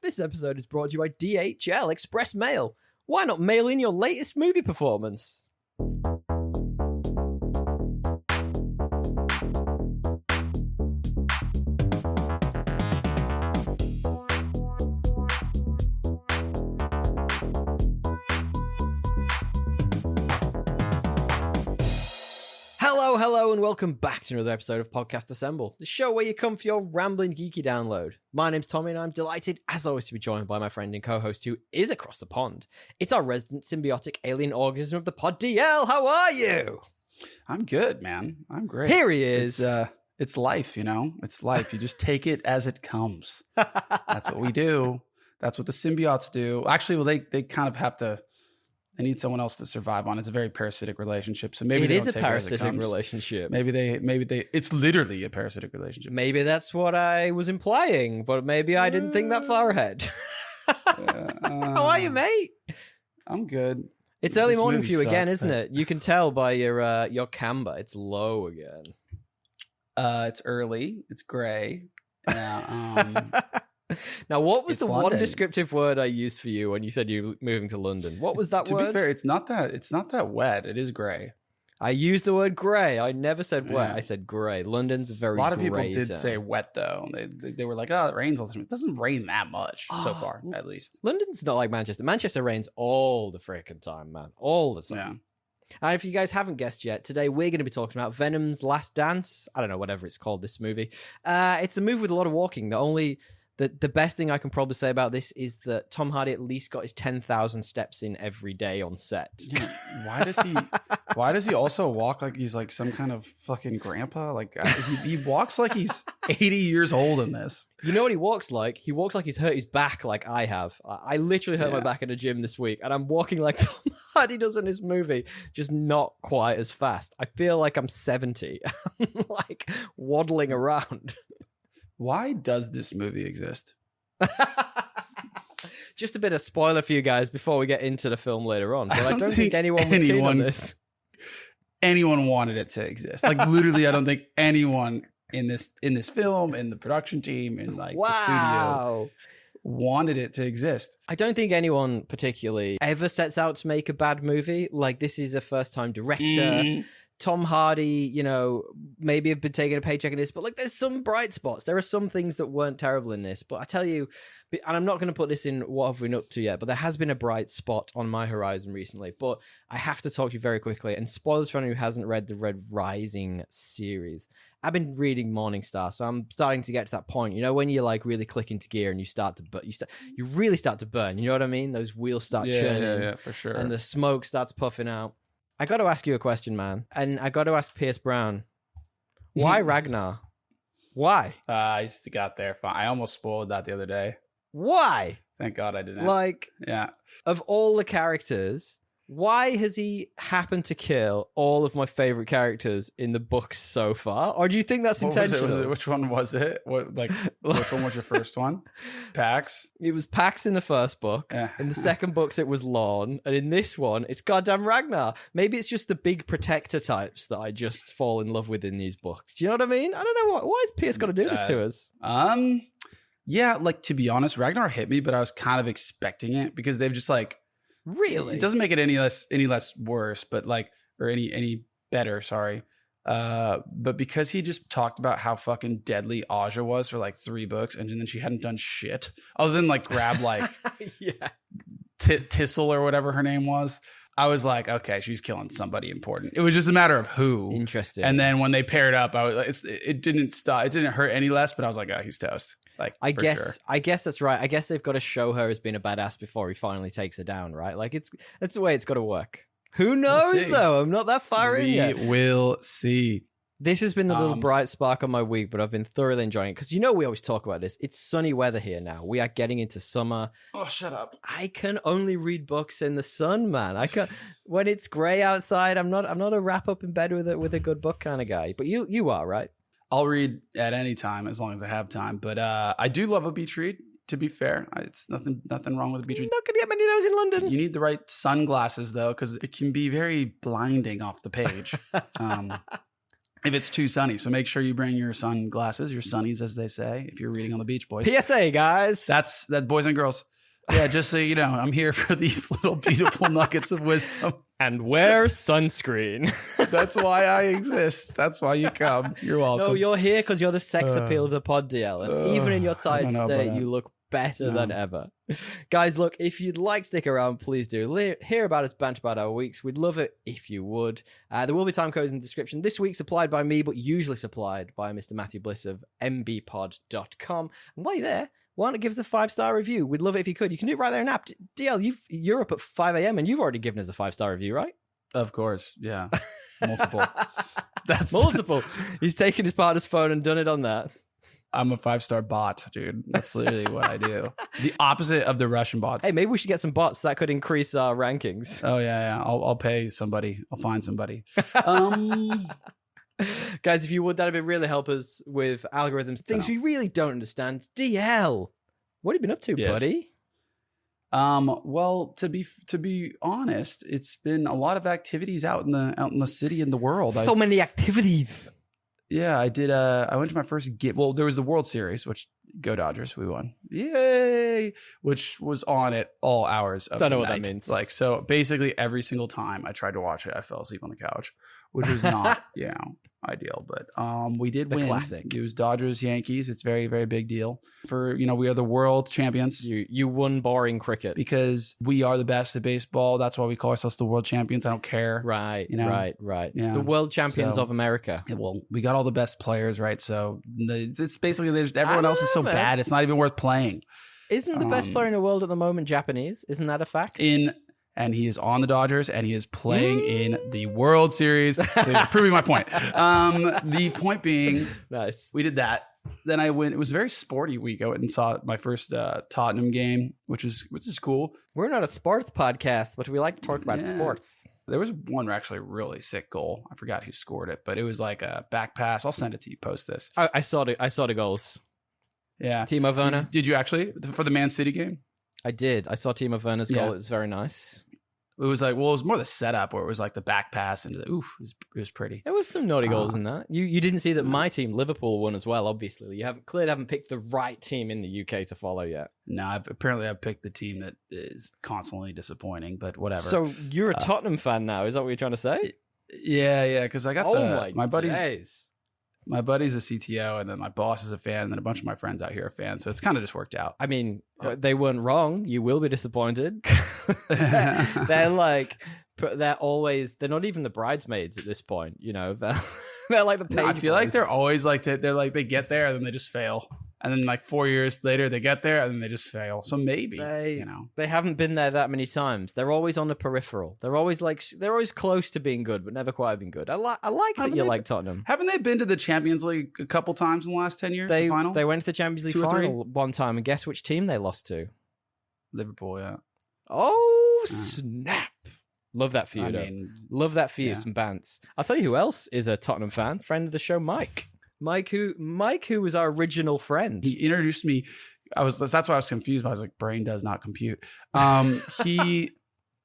This episode is brought to you by DHL Express Mail. Why not mail in your latest movie performance? Hello, and welcome back to another episode of Podcast Assemble, the show where you come for your rambling geeky download. My name's Tommy, and I'm delighted, as always, to be joined by my friend and co-host who is across the pond. It's our resident symbiotic alien organism of the pod, DL. How are you? I'm good, man. I'm great. Here he is. It's life, you know? It's life. You just take it as it comes. That's what we do. That's what the symbiotes do. Actually, well, they kind of have to... They need someone else to survive on. It's a very parasitic relationship. So maybe it they is don't a take it as it parasitic comes. relationship. Maybe they. It's literally a parasitic relationship. Maybe that's what I was implying, but maybe I didn't think that far ahead. How are you, mate? I'm good. It's early This morning movie for you again, sucked. isn't it? You can tell by your camber. It's low again. It's early. It's gray. Now, what was It's the one London. descriptive word I used for you when you said you were moving to London? What was that To word? be fair, it's not that wet. It is gray. I used the word grey. I never said wet. Yeah. I said grey. London's a very A lot of people grey did zone. say wet though. They were like, oh, it rains all the time. It doesn't rain that much so Oh, far, at least. London's not like Manchester. Manchester rains all the freaking time, man. All the time. Yeah. And if you guys haven't guessed yet, today we're going to be talking about Venom's Last Dance. I don't know, whatever it's called, this movie. It's a movie with a lot of walking. The best thing I can probably say about this is that Tom Hardy at least got his 10,000 steps in every day on set. Yeah, why does he also walk like he's like some kind of fucking grandpa? Like he walks like he's 80 years old in this. You know what he walks like? He walks like he's hurt his back like I have. I literally hurt my back in a gym this week, and I'm walking like Tom Hardy does in this movie, just not quite as fast. I feel like I'm 70, like waddling around. Why does this movie exist? Just a bit of spoiler for you guys before we get into the film later on. But I don't think anyone was keen on this. Anyone wanted it to exist. Like literally, I don't think anyone in this film, in the production team, in like the studio wanted it to exist. I don't think anyone particularly ever sets out to make a bad movie. Like, this is a first-time director. Tom Hardy, you know, maybe have been taking a paycheck in this, but like there's some bright spots. There are some things that weren't terrible in this, but I tell you, and I'm not going to put this in what have we been up to yet, but there has been a bright spot on my horizon recently, but I have to talk to you very quickly, and spoilers for anyone who hasn't read the Red Rising series. I've been reading Morningstar, so I'm starting to get to that point, you know, when you like really click into gear and you start to you really start to burn, you know what I mean? Those wheels start churning, yeah, for sure. and the smoke starts puffing out. I got to ask you a question, man. And I got to ask Pierce Brown. Why Ragnar? Why? I just got there. Fine. I almost spoiled that the other day. Why? Thank God I didn't. Like, Yeah. of all the characters, why has he happened to kill all of my favorite characters in the books so far? Or do you think that's What was it? intentional? Which one was it? Which one was your first one? Pax? It was Pax in the first book. Yeah. In the second books, it was Lorne. And in this one, it's goddamn Ragnar. Maybe it's just the big protector types that I just fall in love with in these books. Do you know what I mean? I don't know. Why is Pierce got to do this to us? Yeah, like to be honest, Ragnar hit me, but I was kind of expecting it because they've just like, Really? it doesn't make it any less worse, but like, or any better, sorry. But because he just talked about how fucking deadly Aja was for like 3 books, and then she hadn't done shit other than like grab like yeah. Tissel or whatever her name was. I was like, okay, she's killing somebody important. It was just a matter of who. Interesting. And then when they paired up, I was like, it didn't stop. It didn't hurt any less, but I was like, oh, he's toast. Like, I for guess sure. I guess that's right. I guess they've got to show her as being a badass before he finally takes her down, right? Like that's the way it's got to work. Who knows see. though? I'm not that far in yet. We will see. This has been the little bright spark on my week, but I've been thoroughly enjoying it because you know we always talk about this. It's sunny weather here now. We are getting into summer. Oh, shut up. I can only read books in the sun, man. I can when it's grey outside. I'm not a wrap up in bed with a good book kind of guy. But you are, right? I'll read at any time as long as I have time. But I do love a beach read. To be fair, it's nothing wrong with a beach You're read. not gonna get many of those in London. You need the right sunglasses though, because it can be very blinding off the page. if it's too sunny. So make sure you bring your sunglasses, your sunnies, as they say, if you're reading on the beach, boys. PSA, guys. That's boys and girls. Yeah, just so you know, I'm here for these little beautiful nuggets of wisdom. And wear sunscreen. That's why I exist. That's why you come. You're welcome. No, you're here because you're the sex appeal of the pod, DL. And even in your tired state, you look better than ever. Guys, look, if you'd like to stick around, please do. Hear about us, banter about our weeks. We'd love it if you would. There will be time codes in the description. This week supplied by me, but usually supplied by Mr. Matthew Bliss of mbpod.com. And while you're there, why not give us a 5-star review? We'd love it if you could. You can do it right there in app. DL, you're up at 5 a.m. and you've already given us a 5-star review, right? Of course, yeah. Multiple. That's multiple. He's taken his partner's phone and done it on that. I'm a 5-star bot, dude. That's literally what I do. The opposite of the Russian bots. Hey, maybe we should get some bots that could increase our rankings. Oh yeah. I'll pay somebody. I'll find somebody. Guys, if you would, that'd be really help us with algorithms, things we really don't understand. DL, what have you been up to, buddy? Well, to be honest, it's been a lot of activities out in the city and the world. So many activities. Yeah, I did. I went to my first game. Well, there was the World Series, which go Dodgers, we won. Yay! Which was on at all hours of the night. Don't know what that means. Like, so basically every single time I tried to watch it, I fell asleep on the couch, which was not, ideal. But we did win. Classic. It was Dodgers, Yankees. It's very, very big deal. For, we are the world champions. You won boring cricket. Because we are the best at baseball. That's why we call ourselves the world champions. I don't care. Right, right. Yeah. The world champions of America. Yeah, well, we got all the best players, right? So it's basically everyone else is so bad. It's not even worth playing. Isn't the best player in the world at the moment Japanese? Isn't that a fact? And he is on the Dodgers, and he is playing in the World Series. So proving my point. The point being, nice. We did that. Then I went. It was a very sporty week. I went and saw my first Tottenham game, which is cool. We're not a sports podcast, but we like to talk about sports. There was one actually really sick goal. I forgot who scored it, but it was like a back pass. I'll send it to you. Post this. I saw the goals. Yeah, Timo Werner. Did you actually for the Man City game? I did. I saw Timo Werner's goal. It was very nice. It was like, well, it was more the setup where it was like the back pass into the it was pretty. There was some naughty goals in that. You didn't see that my team, Liverpool, won as well, obviously. You clearly haven't picked the right team in the UK to follow yet. No, I've picked the team that is constantly disappointing, but whatever. So you're a Tottenham fan now, is that what you're trying to say? Yeah, because I got my buddies. Days. My buddy's a CTO, and then my boss is a fan, and then a bunch of my friends out here are fans. So it's kind of just worked out. I mean, they weren't wrong. You will be disappointed. They're not even the bridesmaids at this point. They're like the page I feel like they're always like they get there and then they just fail. And then like 4 years later, they get there and then they just fail. So maybe, they haven't been there that many times. They're always on the peripheral. They're always close to being good, but never quite been good. I like that you like Tottenham. Haven't they been to the Champions League a couple times in the last 10 years? The final? They went to the Champions League final one time, and guess which team they lost to? Liverpool, yeah. Oh, snap. Love that for you, Love that for you, some bants. I'll tell you who else is a Tottenham fan. Friend of the show, Mike. Mike, who was our original friend. He introduced me. That's why I was confused. I was like, brain does not compute. He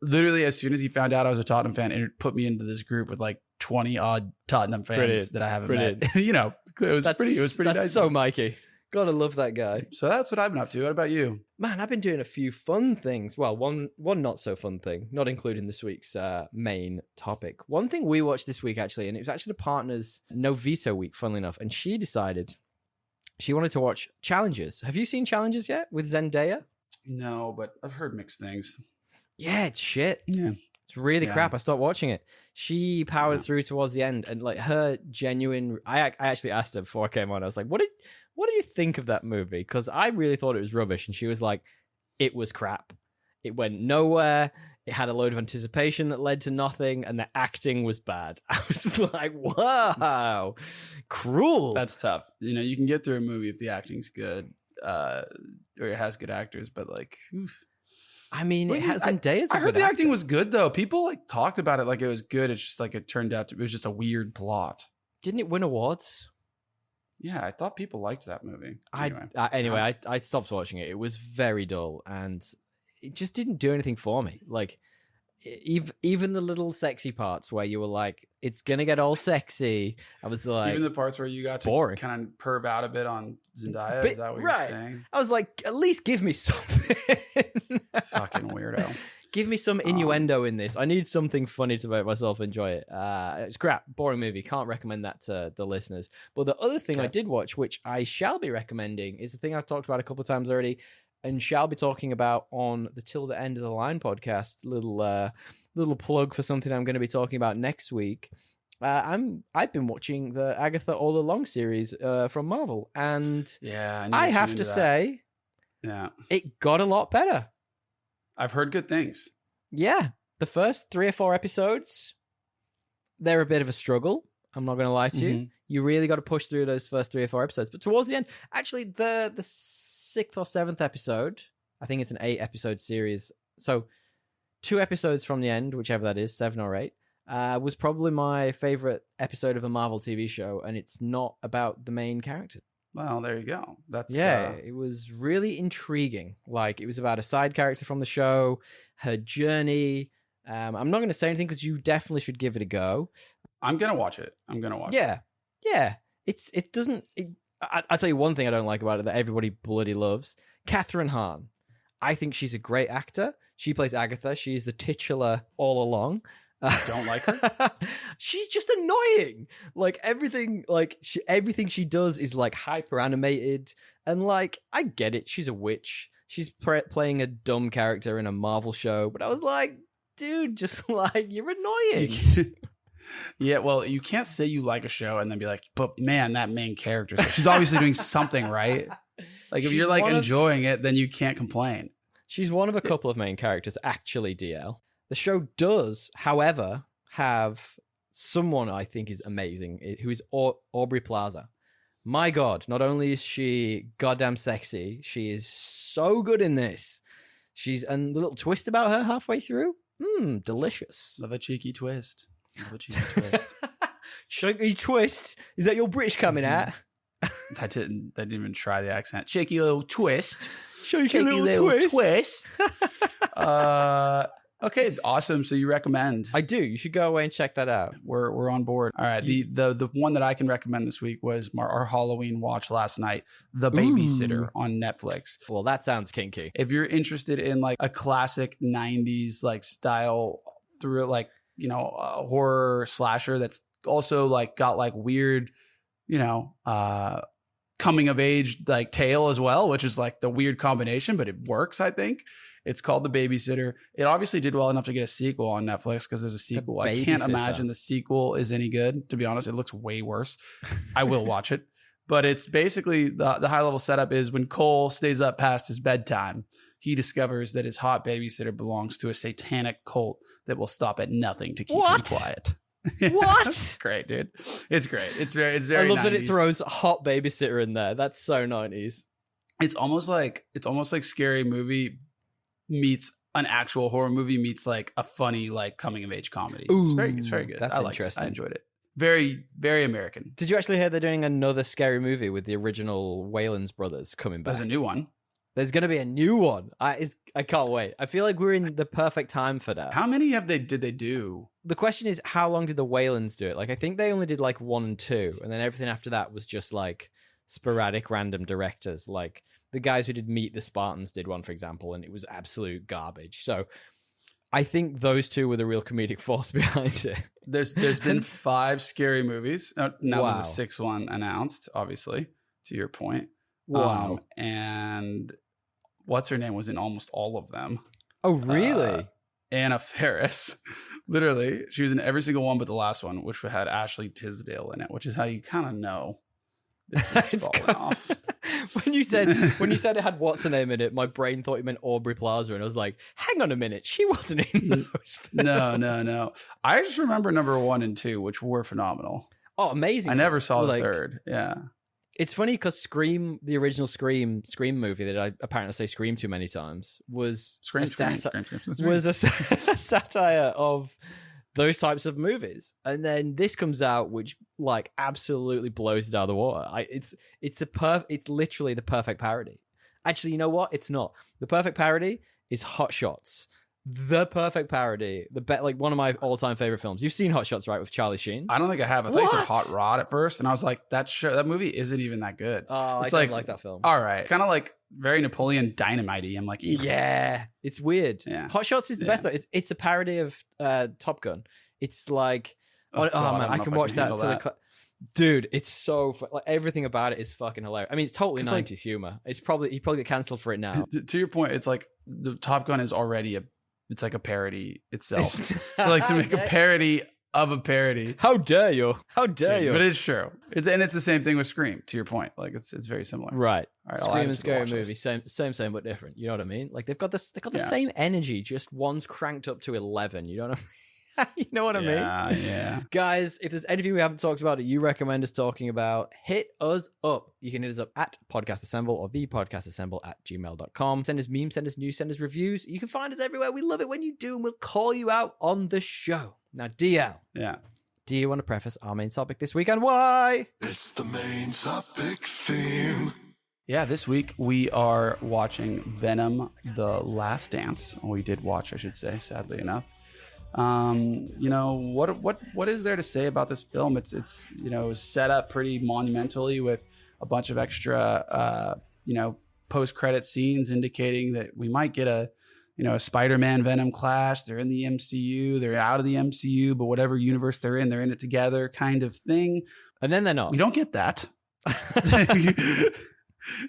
literally, as soon as he found out I was a Tottenham fan, put me into this group with like 20 odd Tottenham fans that I haven't met. It was pretty nice. That's so Mikey. Gotta love that guy. So that's what I've been up to. What about you? Man, I've been doing a few fun things. Well, one not so fun thing, not including this week's main topic. One thing we watched this week, actually, and it was actually the partner's No Veto week, funnily enough, and she decided she wanted to watch Challenges. Have you seen Challenges yet with Zendaya? No, but I've heard mixed things. Yeah, it's shit. Yeah. It's really crap. I stopped watching it. She powered through towards the end, and like her genuine... I actually asked her before I came on, I was like, what do you think of that movie? Because I really thought it was rubbish. And she was like, it was crap. It went nowhere. It had a load of anticipation that led to nothing. And the acting was bad. I was just like, wow, cruel. That's tough. You can get through a movie if the acting's good or it has good actors. But like, oof. I mean, it has Zendaya's. I heard the acting was good, though. People like talked about it like it was good. It's just like it turned out it was just a weird plot. Didn't it win awards? Yeah, I thought people liked that movie. Anyway, I stopped watching it. It was very dull, and it just didn't do anything for me. Like, even the little sexy parts where you were like, it's gonna get all sexy. I was like, even the parts where you got to kind of perv out a bit on Zendaya. Is that what you're saying? I was like, at least give me something. Fucking weirdo. Give me some innuendo in this. I need something funny to make myself enjoy it. It's crap, boring movie. Can't recommend that to the listeners. But the other thing I did watch, which I shall be recommending, is the thing I've talked about a couple of times already, and shall be talking about on the Till the End of the Line podcast. Little plug for something I'm going to be talking about next week. I've been watching the Agatha All Along series from Marvel, and I have to say, it got a lot better. I've heard good things. Yeah. The first 3 or 4 episodes, they're a bit of a struggle. I'm not going to lie to you. You really got to push through those first 3 or 4 episodes. But towards the end, actually, the 6th or 7th episode, I think it's an 8-episode series. So 2 episodes from the end, whichever that is, 7 or 8, was probably my favorite episode of a Marvel TV show. And it's not about the main character. Well, there you go. That's it was really intriguing. Like, it was about a side character from the show, her journey. I'm not going to say anything because you definitely should give it a go. I'm gonna watch it. Yeah. It doesn't. I'll tell you one thing I don't like about it that everybody bloody loves: Catherine Hahn. I think she's a great actor. She plays Agatha. She's the titular all along. Don't like her. She's just annoying. Like everything she does is like hyper animated, and like I get it. She's a witch. She's playing a dumb character in a Marvel show, but I was like, dude, just like, you're annoying. Yeah, well, you can't say you like a show and then be like, but man, that main character, she's obviously doing something right. Like if you're like enjoying it, then you can't complain. She's one of a couple of main characters, actually. DL. The show does, however, have someone I think is amazing, who is Aubrey Plaza. My God, not only is she goddamn sexy, she is so good in this. She's a little twist about her halfway through. Delicious. Love a cheeky twist. Cheeky twist? Is that your British coming out? I didn't even try the accent. Cheeky little twist. Cheeky little twist. Okay, awesome. So you recommend? I do. You should go away and check that out. We're on board. All right. The one that I can recommend this week was our Halloween watch last night, The Babysitter on Netflix. Well, that sounds kinky. If you're interested in like a classic 90s like style through like, you know, a horror slasher that's also like got like weird, you know, coming of age like tale as well, which is like the weird combination, but it works, I think. It's called The Babysitter. It obviously did well enough to get a sequel on Netflix because there's a sequel. I can't imagine the sequel is any good. To be honest, it looks way worse. I will watch it. But it's basically the high level setup is when Cole stays up past his bedtime, he discovers that his hot babysitter belongs to a satanic cult that will stop at nothing to keep him quiet. What? It's great, dude. It's great. It's very I love 90s. that it throws hot babysitter in there. That's so 90s. It's almost like Scary Movie meets an actual horror movie meets like a funny like coming of age comedy. It's very good. That's interesting. I enjoyed it. Very, very American. Did you actually hear they're doing another Scary Movie with the original Wayans brothers coming back? There's a new one. There's going to be a new one. I can't wait. I feel like we're in the perfect time for that. How many did they do? The question is, how long did the Wayans do it? Like, I think they only did like 1 and 2, and then everything after that was just like sporadic random directors. Like the guys who did Meet the Spartans did one, for example, and it was absolute garbage. So I think those two were the real comedic force behind it. There's been 5 Scary Movies. Now Wow. there's a 6th one announced, obviously, to your point. Wow. And what's her name was in almost all of them. Oh, really? Anna Faris. Literally, she was in every single one but the last one, which had Ashley Tisdale in it, which is how you kind of know this is falling off. When you said it had what's her name in it, my brain thought you meant Aubrey Plaza, and I was like, hang on a minute, she wasn't in those films. No. I just remember number 1 and 2, which were phenomenal. Oh, amazing. I never saw the third. Yeah. It's funny because Scream, the original Scream movie that I apparently say Scream too many times, was Scream. a satire of those types of movies. And then this comes out, which like absolutely blows it out of the water. It's literally the perfect parody. Actually, you know what? It's not. The perfect parody is Hot Shots. the perfect parody. Like one of my all-time favorite films. You've seen Hot Shots, right, with Charlie Sheen? I don't think I have. I thought you said Hot Rod at first, and I was like, that movie isn't even that good. Oh, It's I don't like that film. All right, kind of like very Napoleon Dynamite-y. I'm like, eek. Yeah, it's weird. Yeah. Hot Shots is the best though. It's a parody of Top Gun. It's like, God, man, I can watch that to handle the. Dude, it's so like everything about it is fucking hilarious. I mean, it's totally 90s like, humor. He probably get cancelled for it now. To your point, it's like the Top Gun is already it's like a parody itself. So like to make a parody of a parody. How dare you? How dare you? But it's true. And it's the same thing with Scream, to your point. Like it's very similar. Right. All right, Scream and Scary Movie, same, but different. You know what I mean? Like they've got the same energy, just one's cranked up to 11. You know what I mean? You know what I mean? Yeah. Guys, if there's anything we haven't talked about that you recommend us talking about, hit us up. You can hit us up at Podcast Assemble or thepodcastassemble@gmail.com. Send us memes, send us news, send us reviews. You can find us everywhere. We love it when you do, and we'll call you out on the show. Now, DL. Yeah. Do you want to preface our main topic this week and why? It's the main topic theme. Yeah, this week we are watching Venom: The Last Dance. We did watch, I should say, sadly enough. You know, what is there to say about this film? It's you know, set up pretty monumentally with a bunch of extra you know, post-credit scenes indicating that we might get a Spider-Man Venom clash. They're in the MCU, they're out of the MCU, but whatever universe they're in it together kind of thing. And then they're not. We don't get that.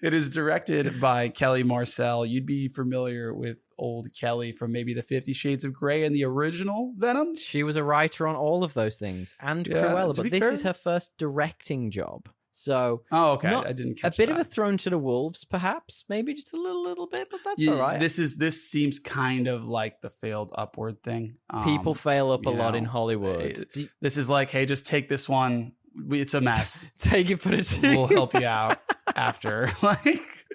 It is directed by Kelly Marcel. You'd be familiar with old Kelly from maybe the 50 Shades of Grey and the original Venom. She was a writer on all of those things and Cruella, but this is her first directing job. So, okay, I didn't catch a bit that. of a thrown to the wolves, perhaps, maybe just a little bit, but that's all right. This seems kind of like the failed Upward thing. People fail up a lot in Hollywood. This is like, hey, just take this one. It's a mess. Take it for the team. We'll help you out after. Like,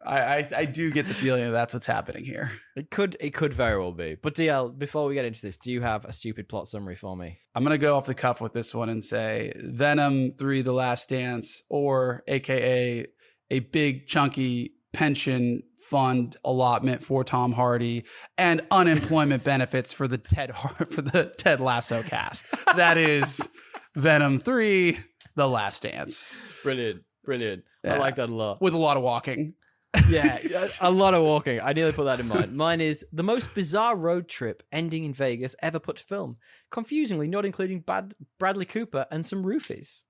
I do get the feeling that that's what's happening here. It could very well be. But DL, before we get into this, do you have a stupid plot summary for me? I'm gonna go off the cuff with this one and say Venom 3: The Last Dance, or AKA a big chunky pension fund allotment for Tom Hardy and unemployment benefits for the Ted Lasso cast. That is Venom 3: The Last Dance. Brilliant. Yeah. I like that a lot. With a lot of walking. Yeah, a lot of walking. I nearly put that in mine. Mine is the most bizarre road trip ending in Vegas ever put to film. Confusingly, not including Bradley Cooper and some roofies.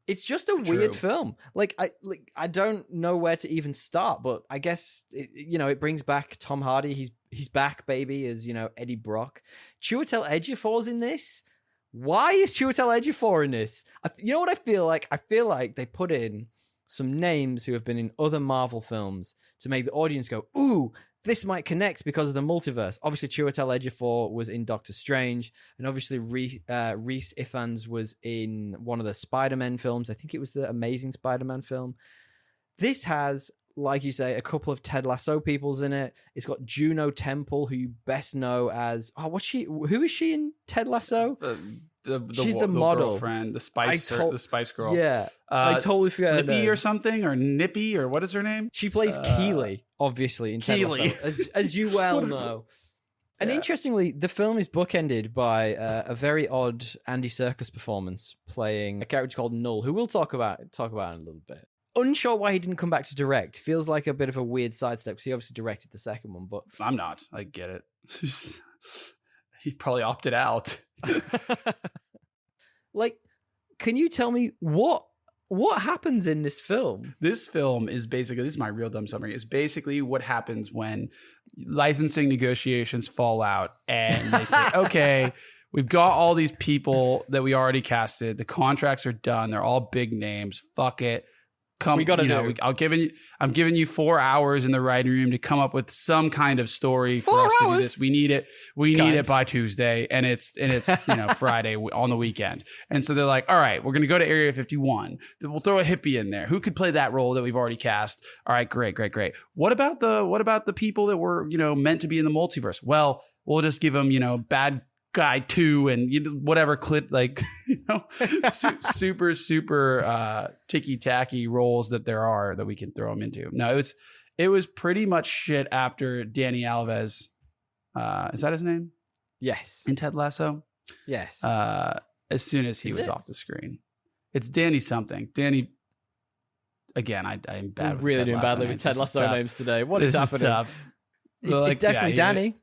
It's just a weird film. I don't know where to even start, but I guess it brings back Tom Hardy. He's back, baby, as Eddie Brock. Chiwetel Ejiofor's in this. Why is Chiwetel Ejiofor in this? You know what I feel like? I feel like they put in some names who have been in other Marvel films to make the audience go, ooh, this might connect because of the multiverse. Obviously, Chiwetel Ejiofor was in Doctor Strange, and obviously Rhys Ifans was in one of the Spider-Man films. I think it was the Amazing Spider-Man film. This has, like you say, a couple of Ted Lasso peoples in it. It's got Juno Temple, who you best know as... who is she in Ted Lasso? She's the model, girlfriend, the Spice Girl. Yeah, I totally forgot her Flippy name. or something, or Nippy, or what is her name? She plays Keely, obviously, in Ted Lasso, as you well know. And interestingly, the film is bookended by a very odd Andy Serkis performance playing a character called Null, who we'll talk about in a little bit. Unsure why he didn't come back to direct. Feels like a bit of a weird sidestep because he obviously directed the second one. But I'm not. I get it. He probably opted out. Like, can you tell me what happens in this film? This film is basically, this is my real dumb summary, is basically what happens when licensing negotiations fall out and they say, okay, we've got all these people that we already casted. The contracts are done. They're all big names. Fuck it. I'm giving you 4 hours in the writing room to come up with some kind of story for us to do this. We need it. We need it by Tuesday, and it's Friday on the weekend. And so they're like, all right, we're gonna go to Area 51. We'll throw a hippie in there. Who could play that role that we've already cast? All right, great. What about the people that were meant to be in the multiverse? Well, we'll just give them bad guy 2 and whatever clip, like super ticky tacky roles that there are that we can throw them into. No, it was pretty much shit after Danny Alves Is that his name? Yes. In Ted Lasso? Yes. As soon as he was off the screen. It's Danny something. Danny. Again, I'm bad with really Ted doing Lasso badly names. with Ted This is Lasso tough. names today. What This is happening? tough. It's definitely Danny.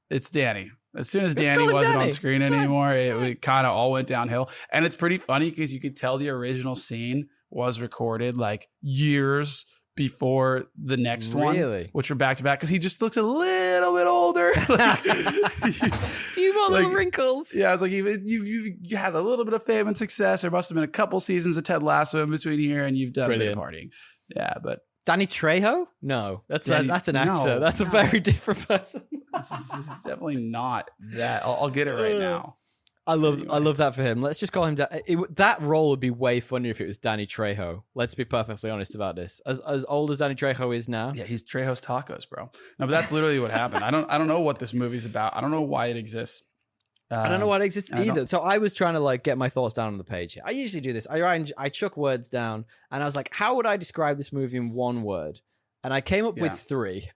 It's Danny. As soon as Let's Danny call him wasn't Danny. on screen It's fine. anymore, It's it kind of all went downhill. And it's pretty funny because you could tell the original scene was recorded like years before the next Really? one, which were back to back because he just looks a little bit older. Few more little wrinkles. Yeah, I was like, you had a little bit of fame and success. There must have been a couple seasons of Ted Lasso in between here, and you've done a bit of partying. Yeah, but Danny Trejo? No, that's an actor. No, That's a very different person. this is definitely not that. I'll get it right now. I love that for him. Let's just call him. That role would be way funnier if it was Danny Trejo. Let's be perfectly honest about this. As old as Danny Trejo is now. Yeah, he's Trejo's Tacos, bro. No, but that's literally what happened. I don't know what this movie's about. I don't know why it exists. I don't know why it exists either. So I was trying to like get my thoughts down on the page. I usually do this. I chuck words down, and I was like, how would I describe this movie in one word? And I came up with 3.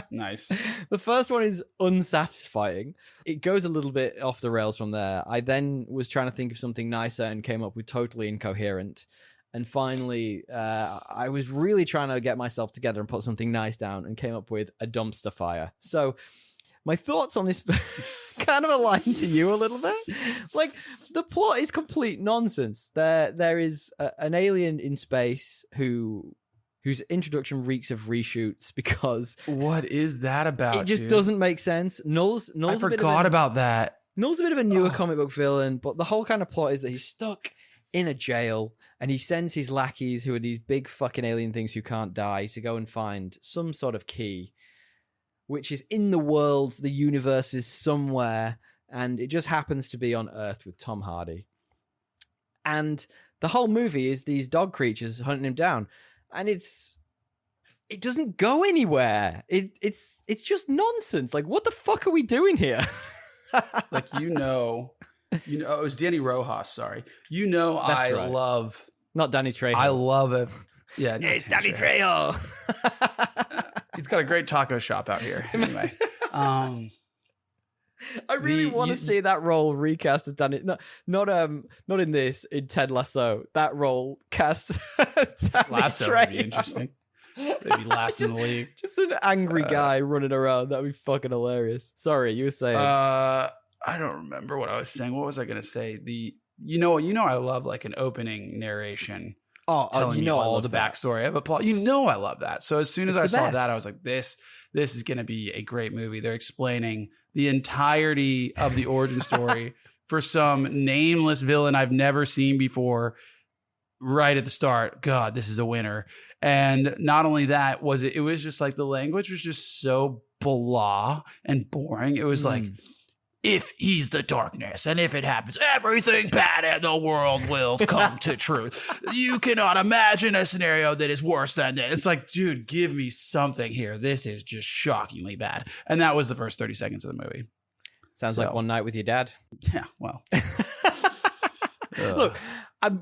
Nice. The first one is unsatisfying. It goes a little bit off the rails from there. I then was trying to think of something nicer and came up with totally incoherent. And finally, I was really trying to get myself together and put something nice down and came up with a dumpster fire. So my thoughts on this kind of align to you a little bit. Like, the plot is complete nonsense. There is an alien in space whose introduction reeks of reshoots because What is that about? it just dude? doesn't make sense. Null's I forgot about that. Null's a bit of a newer comic book villain, but the whole kind of plot is that he's stuck in a jail and he sends his lackeys, who are these big fucking alien things who can't die, to go and find some sort of key, which is in the world, the universe is somewhere, and it just happens to be on Earth with Tom Hardy. And the whole movie is these dog creatures hunting him down. And it doesn't go anywhere. It's just nonsense. Like, what the fuck are we doing here? Like, it was Danny Rojas. Sorry, I right. love. Not Danny Trejo. I love it. Yeah, Yeah, it's Danny Trejo. He's got a great taco shop out here. Anyway, I really want to see that role recast as Danny. Not in this. In Ted Lasso, that role cast as Danny Lasso Trejo. would be interesting. Maybe last in the league. Just an angry guy running around. That'd be fucking hilarious. Sorry, you were saying. I don't remember what I was saying. What was I going to say? I love like an opening narration. Telling me all the backstory of a plot. I love that. So as soon as I saw that, I was like, this is going to be a great movie. They're explaining the entirety of the origin story for some nameless villain I've never seen before. Right at the start, God, this is a winner. And not only that, it was just like the language was just so blah and boring. It was like, if he's the darkness, and if it happens, everything bad in the world will come to truth. You cannot imagine a scenario that is worse than this. It's like, dude, give me something here. This is just shockingly bad. And that was the first 30 seconds of the movie. Sounds like One Night with Your Dad. Yeah, well. Look,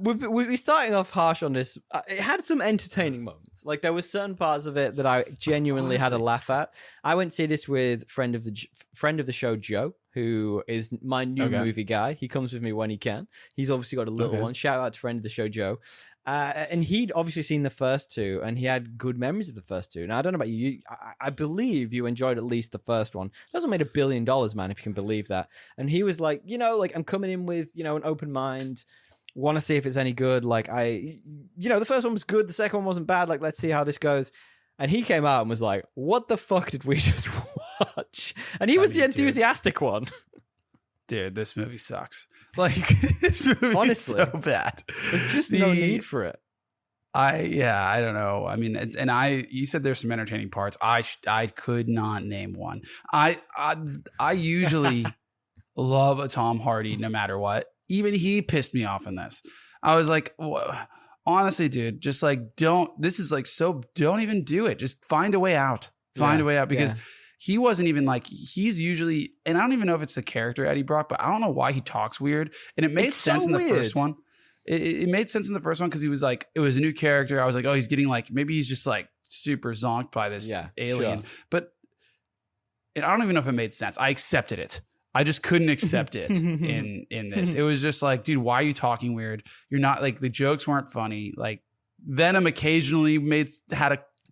we'd be starting off harsh on this. It had some entertaining moments. Like, there were certain parts of it that I genuinely had a laugh at. I went to see this with friend of the show, Joe, who is my new movie guy. He comes with me when he can. He's obviously got a little one. Shout out to friend of the show, Joe. And he'd obviously seen the first two, and he had good memories of the first two. Now, I don't know about you. I believe you enjoyed at least the first one. It also made $1 billion, man, if you can believe that. And he was like, I'm coming in with, an open mind. Want to see if it's any good. Like, the first one was good. The second one wasn't bad. Like, let's see how this goes. And he came out and was like, what the fuck did we just watch? And he was the enthusiastic one. Dude, this movie sucks. Like, this movie is so bad. There's just no need for it. I don't know. I mean, you said there's some entertaining parts. I could not name one. I usually love a Tom Hardy no matter what. Even he pissed me off in this. I was like, honestly, dude, just like, don't even do it. Just find a way out. Find a way out, because he wasn't even like, he's usually, and I don't even know if it's the character Eddie Brock, but I don't know why he talks weird. And it made sense in the first one. It made sense in the first one because he was like, it was a new character. I was like, oh, he's getting like, maybe he's just like super zonked by this alien. Sure. But and I don't even know if it made sense. I accepted it. I just couldn't accept it in this. It was just like, dude, why are you talking weird? You're not like, the jokes weren't funny. Like Venom occasionally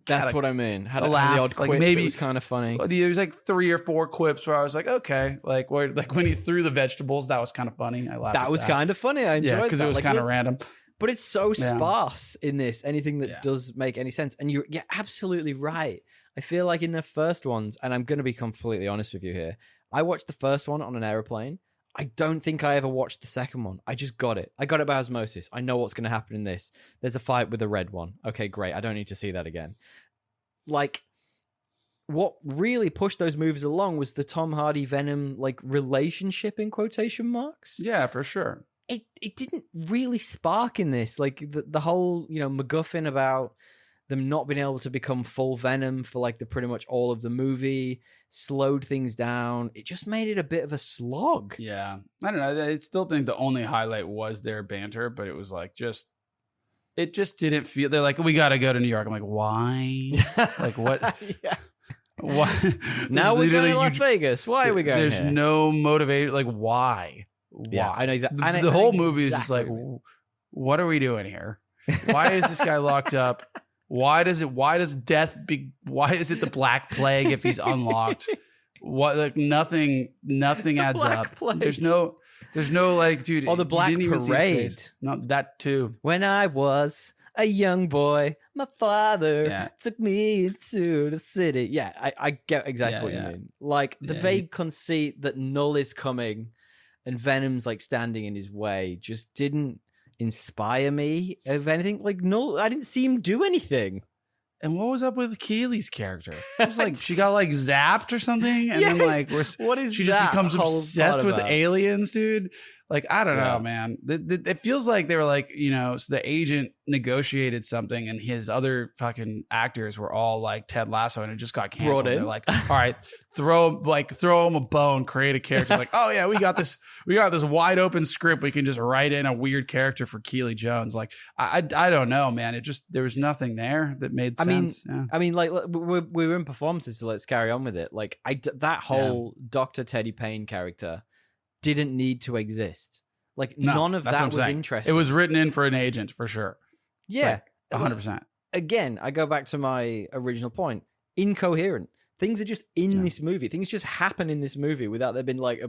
That's what I mean. Had a the laugh, odd like quip maybe that was kind of funny. There was like 3 or 4 quips where I was like, okay, like when he threw the vegetables, that was kind of funny. I laughed. That was kind of funny. I enjoyed because it was kind of random. But it's so sparse in this. Anything that Yeah. does make any sense, and you're absolutely right. I feel like in the first ones, and I'm going to be completely honest with you here. I watched the first one on an airplane. I don't think I ever watched the second one. I just got it. I got it by osmosis. I know what's going to happen in this. There's a fight with a red one. Okay, great. I don't need to see that again. Like, what really pushed those movies along was the Tom Hardy Venom like relationship in quotation marks. Yeah, for sure. It didn't really spark in this. Like the whole, MacGuffin about them not being able to become full Venom for like the pretty much all of the movie slowed things down. It just made it a bit of a slog. Yeah. I don't know. I still think the only highlight was their banter, but it was like it just didn't feel. They're like, we got to go to New York. I'm like, why? Like what? Yeah. Why? Now we're going to Las Vegas. Why are we going There's here? no motivation. Like why? Yeah, I know exactly. The whole movie is just like, what are we doing here? Why is this guy locked up? Why is it the Black Plague if he's unlocked? What, like nothing adds up. Plague. There's no like, dude. Or the Black you didn't even see his Parade. face. No, that too. When I was a young boy, my father took me into the city. Yeah, I get exactly what you mean. Like the vague conceit that Null is coming and Venom's like standing in his way just didn't inspire me of anything. Like Null, I didn't see him do anything. And what was up with Keely's character? It was like she got like zapped or something, and then like what is she that just becomes whole obsessed part with about? aliens, dude. Like I don't know, man. It feels like they were like, so the agent negotiated something, and his other fucking actors were all like Ted Lasso, and it just got canceled. Brought in. They're like, all right, throw him a bone, create a character. Like, oh yeah, we got this wide open script. We can just write in a weird character for Keely Jones. Like I don't know, man. There was nothing there that made sense. I mean, like we were in performances, so let's carry on with it. Like that whole Dr. Teddy Payne character didn't need to exist. Like none of that was interesting. It was written in for an agent for sure. Yeah, 100%. Again, I go back to my original point. Incoherent. Things are just in this movie. Things just happen in this movie without there being like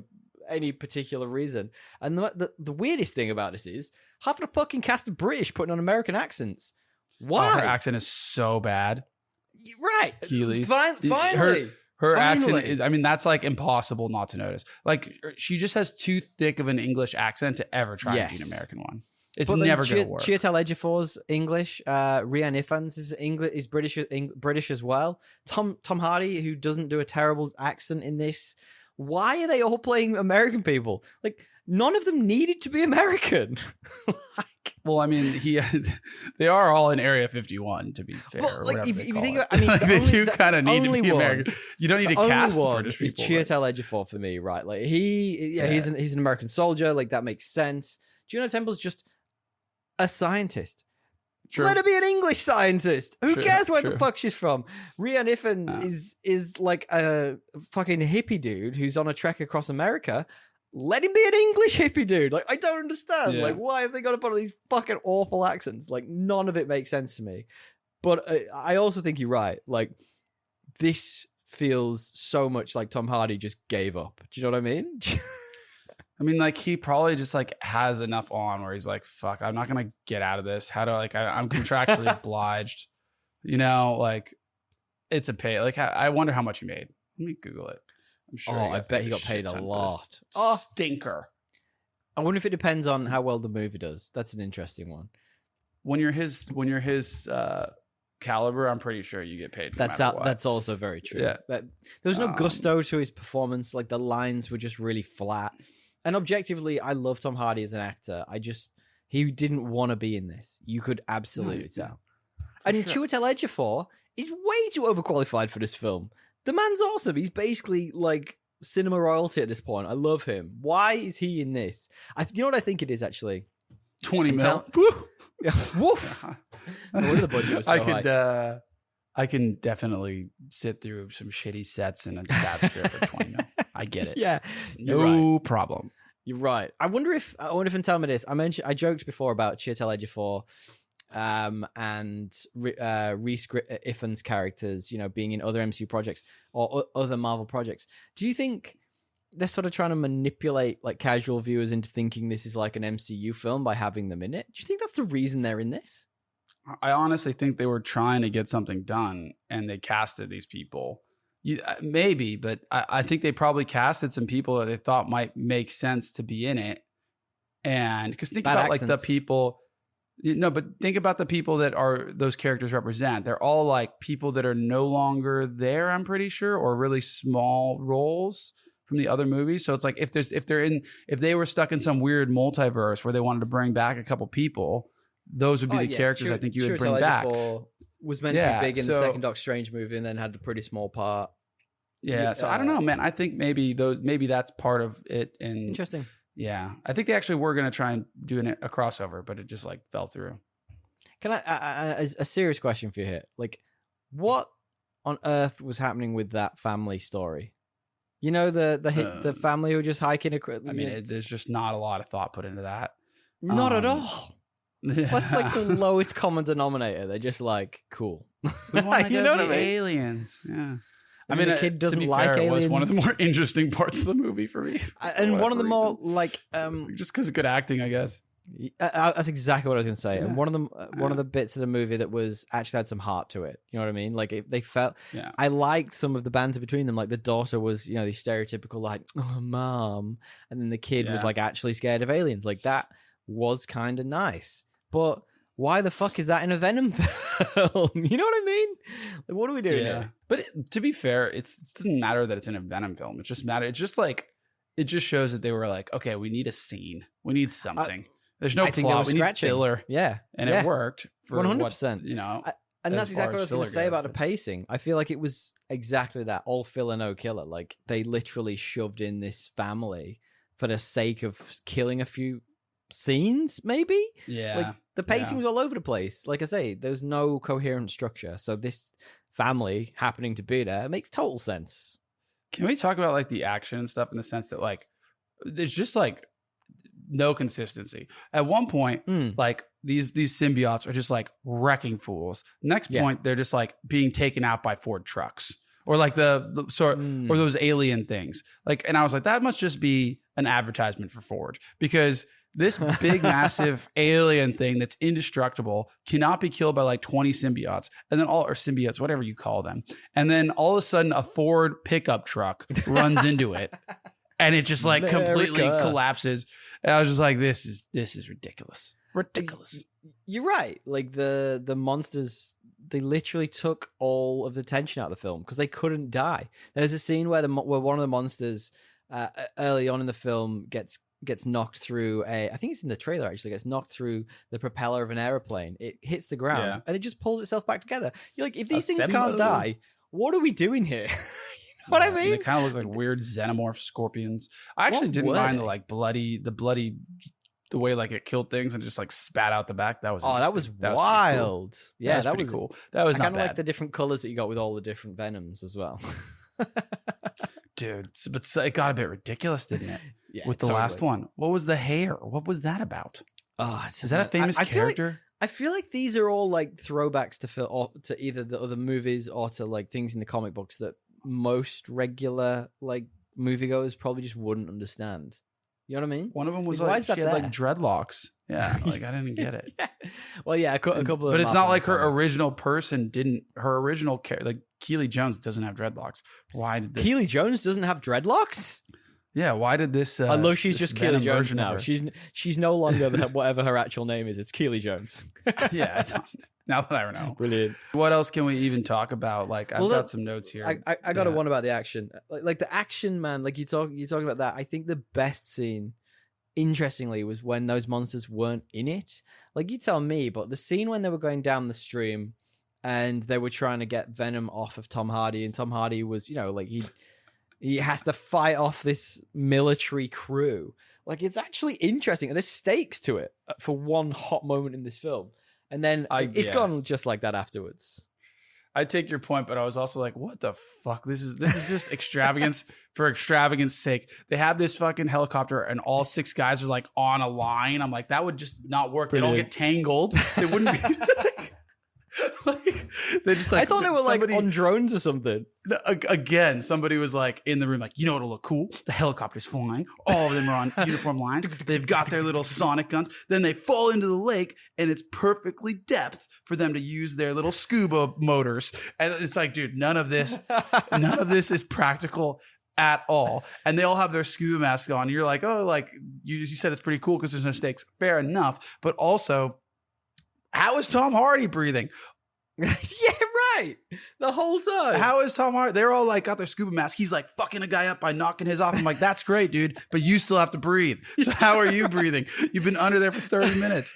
any particular reason. And the weirdest thing about this is half of the fucking cast of British putting on American accents. Why? Oh, her accent is so bad. Right. Keely's. Finally. Her accent is, I mean, that's like impossible not to notice. Like she just has too thick of an English accent to ever try to be an American one. It's never going to work. Chiwetel Ejiofor's English. Rhiannon Ifans is British as well. Tom Hardy, who doesn't do a terrible accent in this. Why are they all playing American people? Like none of them needed to be American. Well, I mean, they are all in Area 51, to be fair. Well, like if you think about, I mean, like they do kind of need to be American. You don't need to cast British people. It's Chiwetel Ejiofor for me, right? Like he's an American soldier. Like that makes sense. Juno Temple's just a scientist. True. Let her be an English scientist. Who cares where the fuck she's from? Rhiannon Ifan is like a fucking hippie dude who's on a trek across America. Let him be an English hippie dude. Like, I don't understand. Yeah. Like, why have they got to put on these fucking awful accents? Like, none of it makes sense to me. But I also think you're right. Like, this feels so much like Tom Hardy just gave up. Do you know what I mean? I mean, like, he probably just, like, has enough on where he's like, fuck, I'm not going to get out of this. How do I, like, I'm contractually obliged. Like, it's a pay. Like, I wonder how much he made. Let me Google it. I'm sure. I bet he got paid a lot. Stinker. I wonder if it depends on how well the movie does. That's an interesting one. When you're his caliber, I'm pretty sure you get paid. That's also very true. Yeah. There was no gusto to his performance. Like the lines were just really flat. And objectively, I love Tom Hardy as an actor. He didn't want to be in this. You could absolutely tell. And Chiwetel Ejiofor is way too overqualified for this film. The man's awesome. He's basically like cinema royalty at this point. I love him. Why is he in this? You know what I think it is actually? 20 mil. Woof. What the budget was so high. I can definitely sit through some shitty sets and a bad script for 20 mil. I get it. Yeah, No problem. You're right. I wonder if and tell me this. I joked before about Chiwetel Ejiofor, and Reese Ifans' characters, being in other MCU projects or other Marvel projects. Do you think they're sort of trying to manipulate like casual viewers into thinking this is like an MCU film by having them in it? Do you think that's the reason they're in this? I honestly think they were trying to get something done and they casted these people. Maybe, but I think they probably casted some people that they thought might make sense to be in it. And because think about like the people, but think about the people that are those characters represent. They're all like people that are no longer there, I'm pretty sure, or really small roles from the other movies. So it's like if they were stuck in some weird multiverse where they wanted to bring back a couple people, those would be the characters I think you would bring back. Was meant to be big in the second Doctor Strange movie and then had a pretty small part. Yeah, so I don't know, man. I think maybe that's part of it. And interesting. Yeah, I think they actually were going to try and do a crossover, but it just like fell through. Can a serious question for you here? Like, what on earth was happening with that family story? The family who were just hiking. I mean, there's just not a lot of thought put into that. Not at all. What's like the lowest common denominator? They're just like, cool. We want to you go know what see I mean? aliens. Yeah. I mean, the kid doesn't like aliens. It was one of the more interesting parts of the movie for me. And one of the more like just because of good acting, I guess. That's exactly what I was going to say. Yeah. And one of the bits of the movie that was actually had some heart to it. You know what I mean? Like they felt. Yeah. I liked some of the banter between them. Like the daughter was, the stereotypical like, oh, mom, and then the kid was like actually scared of aliens. Like that was kind of nice. But why the fuck is that in a Venom film? You know what I mean? Like, what are we doing here? But to be fair, it doesn't matter that it's in a Venom film. It just shows that they were like, okay, we need a scene. We need something. There's no plot. We need filler. Yeah. And it worked for 100%. And that's exactly what I was going to say about the pacing. I feel like it was exactly that. All filler, no killer. Like they literally shoved in this family for the sake of killing a few scenes, maybe. Like the pacing was all over the place. Like I say, there's no coherent structure. So this family happening to be there makes total sense. Can we talk about like the action and stuff in the sense that like there's just like no consistency. At one point, like these symbiotes are just like wrecking fools. Next point, they're just like being taken out by Ford trucks. Or like or those alien things. Like, and I was like, that must just be an advertisement for Ford, because this big, massive alien thing that's indestructible cannot be killed by like 20 symbiotes, and then or symbiotes, whatever you call them. And then all of a sudden, a Ford pickup truck runs into it, and it just like completely collapses. And I was just like, this is ridiculous. Ridiculous. You're right. Like the monsters, they literally took all of the tension out of the film because they couldn't die. There's a scene where one of the monsters early on in the film gets knocked through I think it's in the trailer actually, gets knocked through the propeller of an aeroplane. It hits the ground and it just pulls itself back together. You're like, if these things can't die, what are we doing here? You know what I mean? They kind of look like weird xenomorph scorpions. I actually didn't mind the way like it killed things and just like spat out the back. That was wild. Cool. Yeah, that was cool. That was I not kind of bad. like the different colors that you got with all the different Venoms as well. Dude, but it got a bit ridiculous, didn't it? Yeah, with the last one. What was the hair? What was that about? Is that a famous character? I feel like these are all like throwbacks to either the other movies or to like things in the comic books that most regular like moviegoers probably just wouldn't understand. You know what I mean? One of them was like she had like dreadlocks. Yeah, like I didn't get it. Well, yeah, a couple of. But it's not like her original person didn't. Her original like Keely Jones doesn't have dreadlocks. Why did this? Keely Jones doesn't have dreadlocks? Yeah, why did this? I love she's just Keely Jones now. She's no longer whatever her actual name is. It's Keely Jones. Yeah, now that I know. Brilliant. What else can we even talk about? Like I've got some notes here. I got one about the action. Like the action, man. Like you talking about that. I think the best scene, interestingly, was when those monsters weren't in it. Like you tell me, but the scene when they were going down the stream and they were trying to get Venom off of Tom Hardy, and Tom Hardy was, like he has to fight off this military crew. Like it's actually interesting, and there's stakes to it for one hot moment in this film, and then it's gone just like that afterwards. I take your point, but I was also like, what the fuck? This is just extravagance for extravagance sake. They have this fucking helicopter and all 6 guys are like on a line. I'm like, that would just not work. They don't get tangled. They wouldn't be like they just like I thought they were like on drones or something. Again, somebody was like in the room, like, you know what'll look cool? The helicopter's flying. All of them are on uniform lines. They've got their little sonic guns. Then they fall into the lake, and it's perfectly depth for them to use their little scuba motors. And it's like, dude, none of this is practical at all. And they all have their scuba masks on. You're like, oh, like you said, it's pretty cool because there's no stakes. Fair enough, but also, how is Tom Hardy breathing? Yeah, right. The whole time. How is Tom Hardy? They're all like got their scuba mask. He's like fucking a guy up by knocking his off. I'm like, that's great, dude. But you still have to breathe. So how are you breathing? You've been under there for 30 minutes.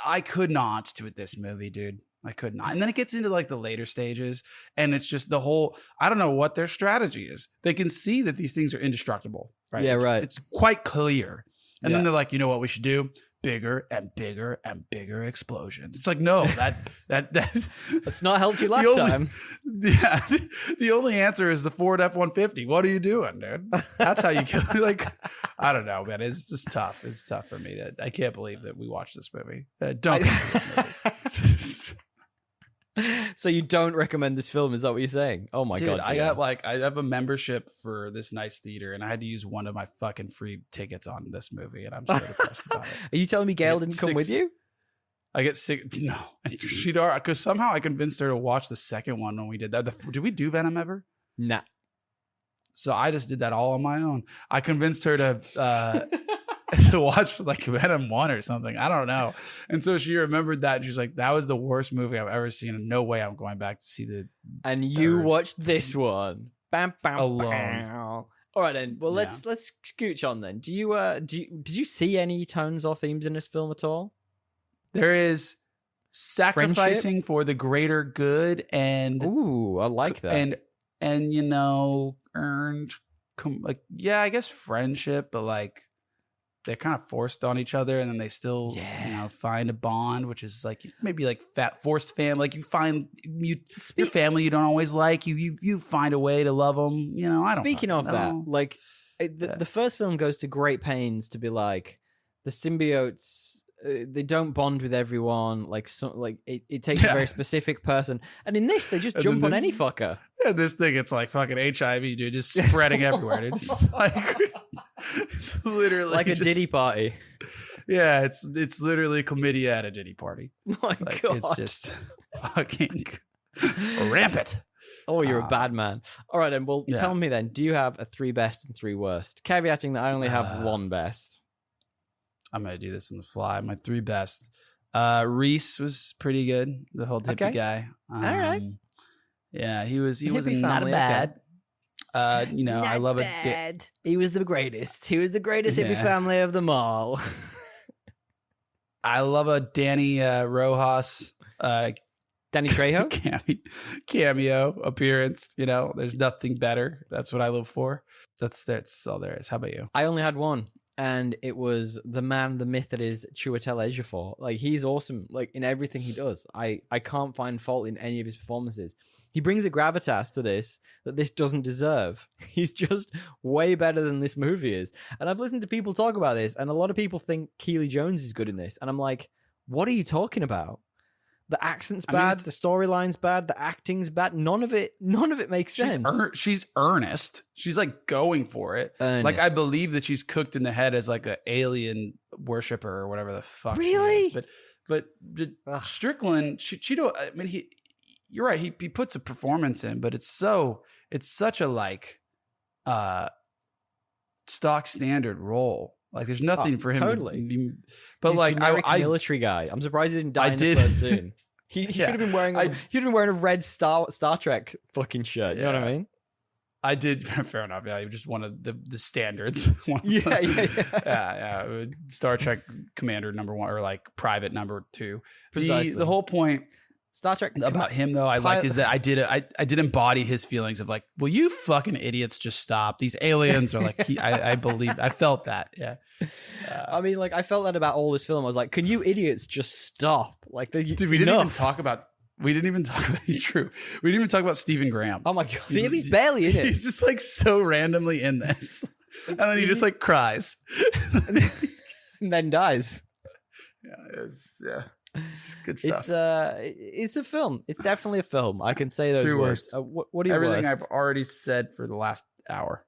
I could not do it this movie, dude. I could not. And then it gets into like the later stages, and it's just the whole, I don't know what their strategy is. They can see that these things are indestructible. Right? Yeah, right. It's quite clear. And then they're like, you know what we should do? Bigger and bigger and bigger explosions. It's like, no, that's not helped you last time. Yeah, the only answer is the Ford F-150. What are you doing, dude? That's how you kill. Like, I don't know, man. It's just tough. It's tough for me. I can't believe that we watched this movie. Don't. So you don't recommend this film? Is that what you're saying? Oh my god! I have a membership for this nice theater, and I had to use one of my fucking free tickets on this movie, and I'm so depressed about it. Are you telling me Gail didn't come with you? I get sick. No, she'd because somehow I convinced her to watch the second one when we did that. Did we do Venom ever? Nah. So I just did that all on my own. I convinced her to to watch like Venom 1 or something. I don't know. And so she remembered that. And she's like, that was the worst movie I've ever seen. And no way I'm going back to see the And you watched this one. Bam, bam, alone. bam. All right then. Well, let's scooch on then. Did you see any tones or themes in this film at all? There is sacrificing for the greater good, and ooh, I like that. And you know, earned like, yeah, I guess friendship, but like they're kind of forced on each other, and then they still, you know, find a bond, which is like maybe like forced family. Like you find your family you don't always like. You find a way to love them. You know, I don't. Speaking of that, like the first film goes to great pains to be like the symbiotes. They don't bond with everyone. Like it takes a very specific person, and in this they just jump on any fucker. And this thing, it's like fucking HIV, dude, just spreading everywhere. Dude. It's like it's literally like a Diddy party. Yeah, it's literally chlamydia at a Diddy party. My God, it's just fucking rampant. Oh, you're a bad man. All right, then. Well, tell me then. Do you have a 3 best and 3 worst? Caveating that I only have 1 best. I'm gonna do this on the fly. My 3 best. Reese was pretty good. The whole hippie guy. All right. Yeah, he was not bad. You know, I love it. He was the greatest. He was the greatest hippie family of them all. I love a Danny Rojas, Danny Trejo cameo appearance. You know, there's nothing better. That's what I live for. That's all there is. How about you? I only had 1. And it was the man, the myth that is Chiwetel Ejiofor. Like, he's awesome, like, in everything he does. I can't find fault in any of his performances. He brings a gravitas to this that this doesn't deserve. He's just way better than this movie is. And I've listened to people talk about this, and a lot of people think Keely Jones is good in this. And I'm like, what are you talking about? The accent's bad, the storyline's bad, the acting's bad. None of it makes sense. She's earnest. She's like going for it. Earnest. Like I believe that she's cooked in the head as like an alien worshiper or whatever the fuck. Really? She is. But Strickland, she don't. I mean, you're right. He puts a performance in, but it's such a like stock standard role. Like there's nothing for him. Totally. But he's like I military guy. I'm surprised he didn't die in the first scene. He should have been wearing a red Star Trek fucking shirt. You know what I mean? I did. Fair enough. Yeah, just one of the standards. Yeah. Star Trek Commander number 1 or like Private number 2. Precisely. The whole point. Star Trek about him though I liked is that I did embody his feelings of like, will you fucking idiots just stop? These aliens are like, I felt that. Yeah. I mean, like I felt that about all this film. I was like, can you idiots just stop? Like, dude, we didn't even talk about true. We didn't even talk about Stephen Graham. Oh my god, he's barely in it. He's just like so randomly in this, and then he just like cries, and then dies. It's good stuff. It's a film. It's definitely a film. I can say those words. What are your Everything worst? I've already said for the last hour.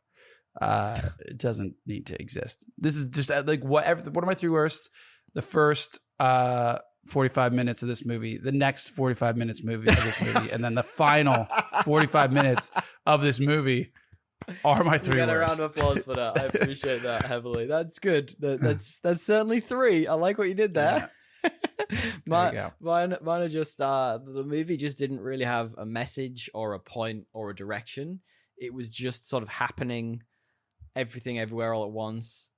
It doesn't need to exist. This is just like what are my 3 worsts? The first 45 minutes of this movie, the next 45 minutes of this movie, and then the final 45 minutes of this movie are my 3 worsts. Get a round of applause for that. I appreciate that heavily. That's good. That's certainly 3. I like what you did there. Yeah. Mine are just the movie just didn't really have a message or a point or a direction. It was just sort of happening, everything everywhere all at once.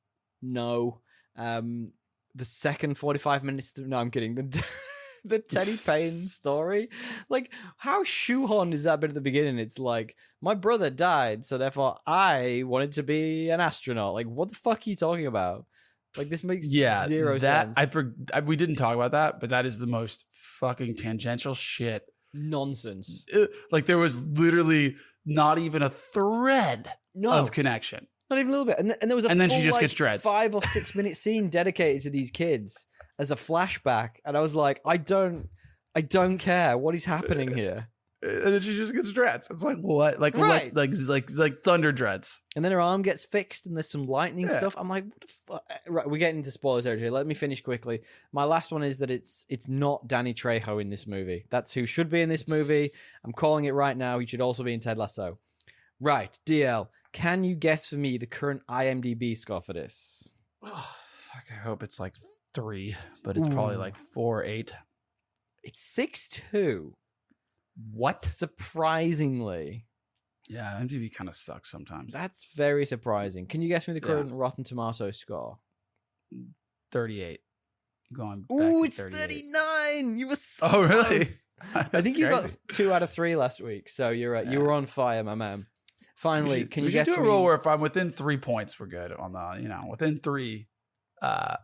No. The second 45 minutes. No, I'm kidding. The Teddy Payne story. Like, how shoehorned is that bit at the beginning? It's like, my brother died, so therefore I wanted to be an astronaut. Like, what the fuck are you talking about? Like, this makes zero sense. We didn't talk about that, but that is the most fucking tangential shit. Nonsense. Like, there was literally not even a thread of connection. Not even a little bit. And there was then she just gets dreads. 5 or 6 minute scene dedicated to these kids as a flashback. And I was like, I don't care. What is happening here? And then she just gets dreads. It's like, what? Like, right. like thunder dreads. And then her arm gets fixed and there's some lightning stuff. I'm like, what the fuck? Right, we're getting into spoiler territory. Let me finish quickly. My last one is that it's not Danny Trejo in this movie. That's who should be in this movie. I'm calling it right now. He should also be in Ted Lasso. Right, DL, can you guess for me the current IMDb score for this? Oh, fuck, I hope it's like 3, but it's probably like 4 or 8. It's 6.2. What? Surprisingly. Yeah, IMDb kind of sucks sometimes. That's very surprising. Can you guess me the current Rotten Tomatoes score? 38. Going back Ooh, to it's 39. You were so Oh, really? I think you got 2 out of 3 last week, so you're right. You were on fire, my man. Finally, can you guess do a me? roll where if I'm within 3 points, we're good on the, within 3, No.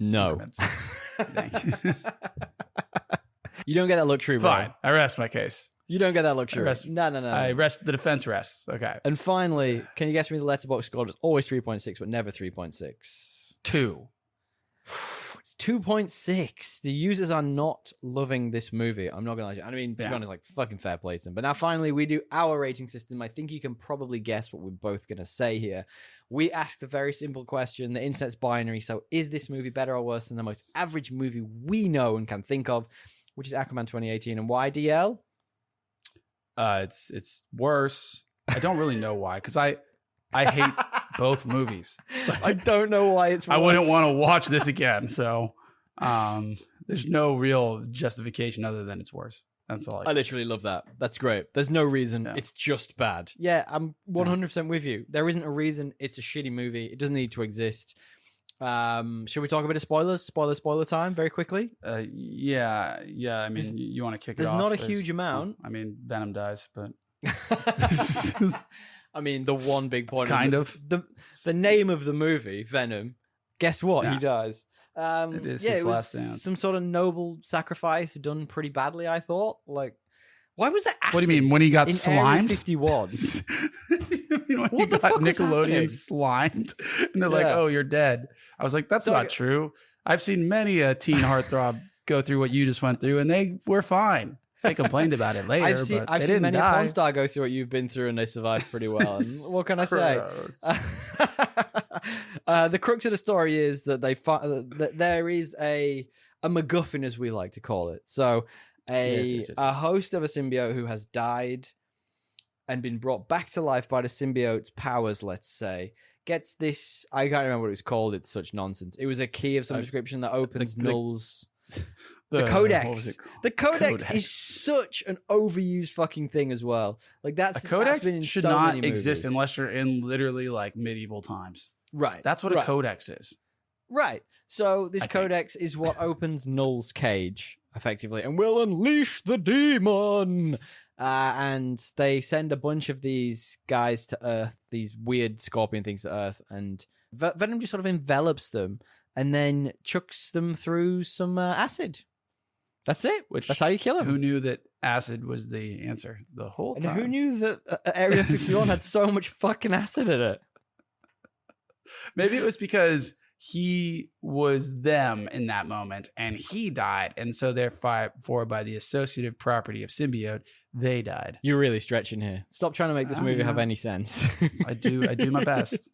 increments. Thank you. You don't get that luxury, bro. Fine. I rest my case. You don't get that luxury. No. I rest. The defense rests. Okay. And finally, can you guess me the Letterboxd score? It's always 3.6, but never 3.6. 2. It's 2.6. The users are not loving this movie. I'm not gonna lie. I mean, to be honest, like, fucking fair play to them. But now, finally, we do our rating system. I think you can probably guess what we're both gonna say here. We asked a very simple question. The internet's binary. So, is this movie better or worse than the most average movie we know and can think of, which is Aquaman 2018? And why, DL? It's worse. I don't really know why, because I hate both movies. I don't know why it's worse. I wouldn't want to watch this again. So there's no real justification other than it's worse. That's all. I literally love that. That's great. There's no reason. Yeah. It's just bad. Yeah, I'm 100% with you. There isn't a reason. It's a shitty movie. It doesn't need to exist. Should we talk a bit of spoilers? Spoiler time, very quickly. Yeah. I mean, you want to kick it off? There's not a huge amount. I mean, Venom dies, but I mean, the one big point. Kind of. The name of the movie, Venom. Guess what? Yeah. He dies. It is his last dance. Some sort of noble sacrifice done pretty badly, I thought. Like, why was that acid? What do you mean? When he got slimed? 51. When he got Nickelodeon slimed, and they're like, "Oh, you're dead." I was like, "That's not true." I've seen many a teen heartthrob go through what you just went through, and they were fine. They complained about it later, I've seen many a porn star go through what you've been through, and they survived pretty well. And what can I say? The crux of the story is that that there is a MacGuffin, as we like to call it. So a host of a symbiote who has died and been brought back to life by the symbiote's powers, let's say, gets this. I can't remember what it was called. It's such nonsense. It was a key of some description that opens Null's. The codex. The codex is such an overused fucking thing as well. Like that's a codex that's been in should so not many exist movies. unless you're in literally like medieval times. Right. That's what a codex is. Right. So this codex is what opens Null's cage. effectively, and we'll unleash the demon. And they send a bunch of these guys to Earth, these weird scorpion things to Earth, and Venom just sort of envelops them and then chucks them through some acid. That's it. That's how you kill him. Who knew that acid was the answer the whole time? And who knew that Area 51 had so much fucking acid in it? Maybe it was because he was them in that moment and he died. And so therefore, by the associative property of symbiote, they died. You're really stretching here. Stop trying to make this movie have any sense. I do my best.